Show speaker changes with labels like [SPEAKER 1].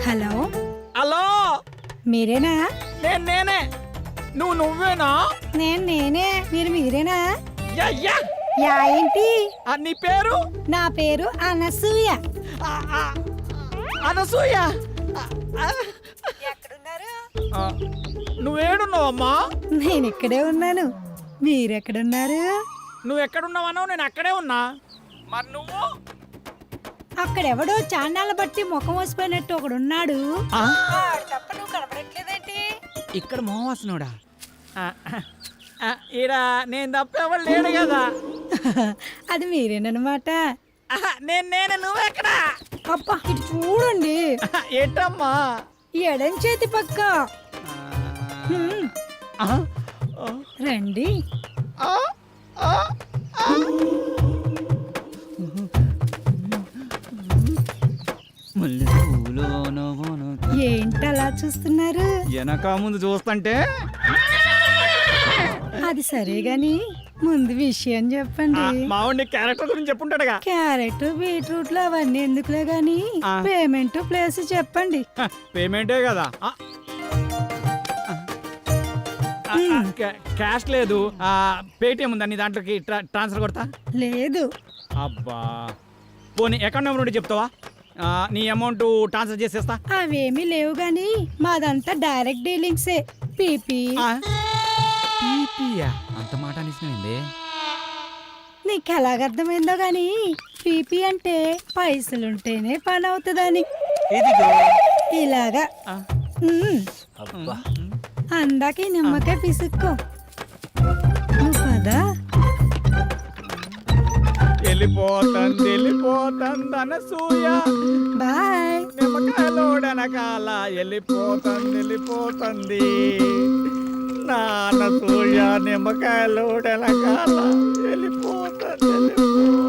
[SPEAKER 1] Hello,
[SPEAKER 2] hello,
[SPEAKER 1] మీరేనా?
[SPEAKER 2] నేనే. నువ్వేనా?
[SPEAKER 1] నేనే. మీరేనా?
[SPEAKER 2] యా.
[SPEAKER 1] యా ఏంటి?
[SPEAKER 2] నీ పేరు?
[SPEAKER 1] నా పేరు అనసూయ.
[SPEAKER 2] ఆ, ఆ, అనసూయ.
[SPEAKER 1] ఎక్కడున్నారు?
[SPEAKER 2] నువ్వేడున్నావమ్మా?
[SPEAKER 1] నేను ఇక్కడే ఉన్నాను. మీరెక్కడున్నారు?
[SPEAKER 2] నువ్వు ఎక్కడున్నావనో నేను అక్కడే ఉన్నా. మరి నువ్వు?
[SPEAKER 1] అక్కడెవడో చాన్నాళ్ళ బట్టి ముఖం వసిపోయినట్టు ఒకడున్నాడు.
[SPEAKER 2] ఆ?
[SPEAKER 1] తప్ప నువ్వు కనపడట్లేదేంటి?
[SPEAKER 2] ఇక్కడ మోహవాసనుడా. ఈడ నేను తప్ప ఎవరు లేడు కదా.
[SPEAKER 1] అది మీరేనమాట.
[SPEAKER 2] నేనే. నువ్వెక్కడా?
[SPEAKER 1] అబ్బా, ఇటు చూడండి.
[SPEAKER 2] ఏంటమ్మా?
[SPEAKER 1] ఎడం చేతి పక్క. హ్మ్, రండి. ఏంటలా చూస్తున్నారు?
[SPEAKER 2] వెనక ముందు చూస్తుంటే
[SPEAKER 1] అది సరే గాని ముందు విషయం చెప్పండి.
[SPEAKER 2] మావాడి క్యారెక్టర్ గురించి చెప్పుంటాడుగా.
[SPEAKER 1] క్యారెట్ బీట్రూట్లు అవన్నీ ఎందుకులే గాని పేమెంట్ ప్లేస్ చెప్పండి.
[SPEAKER 2] పేమెంటే కదా. క్యాష్ లేదు. పేటిఎం ఉందా నీ దాంట్లోకి? ట్రాన్స్ఫర్ కొడతా.
[SPEAKER 1] లేదు.
[SPEAKER 2] అబ్బా, పోనీ అకౌంట్ నెంబర్ ఉంటే చెప్తావా? నీ అమౌంట్ ట్రాన్స్ఫర్ చేసేస్తా.
[SPEAKER 1] అవేమీ లేవు గాని మాదంతా డైరెక్ట్ డీలింగ్సే. పీపీ.
[SPEAKER 2] అంత మాట అనిసినవింది.
[SPEAKER 1] నీకు ఎలాగర్థమైందో గాని పీపీ అంటే పైసలుంటేనే పని అవుతుందని. ఇలాగా. అందాక ఈ నిమ్మకాయ పిసుక్కో. నువ్వు కదా.
[SPEAKER 2] వెళ్ళిపోతుంది అనసూయ.
[SPEAKER 1] బాయ్.
[SPEAKER 2] నిమ్మకాయలోడనకాల వెళ్ళిపోతుంది. నా అనసూయ నిమ్మకాయలోడనకాల వెళ్ళిపోతుంది.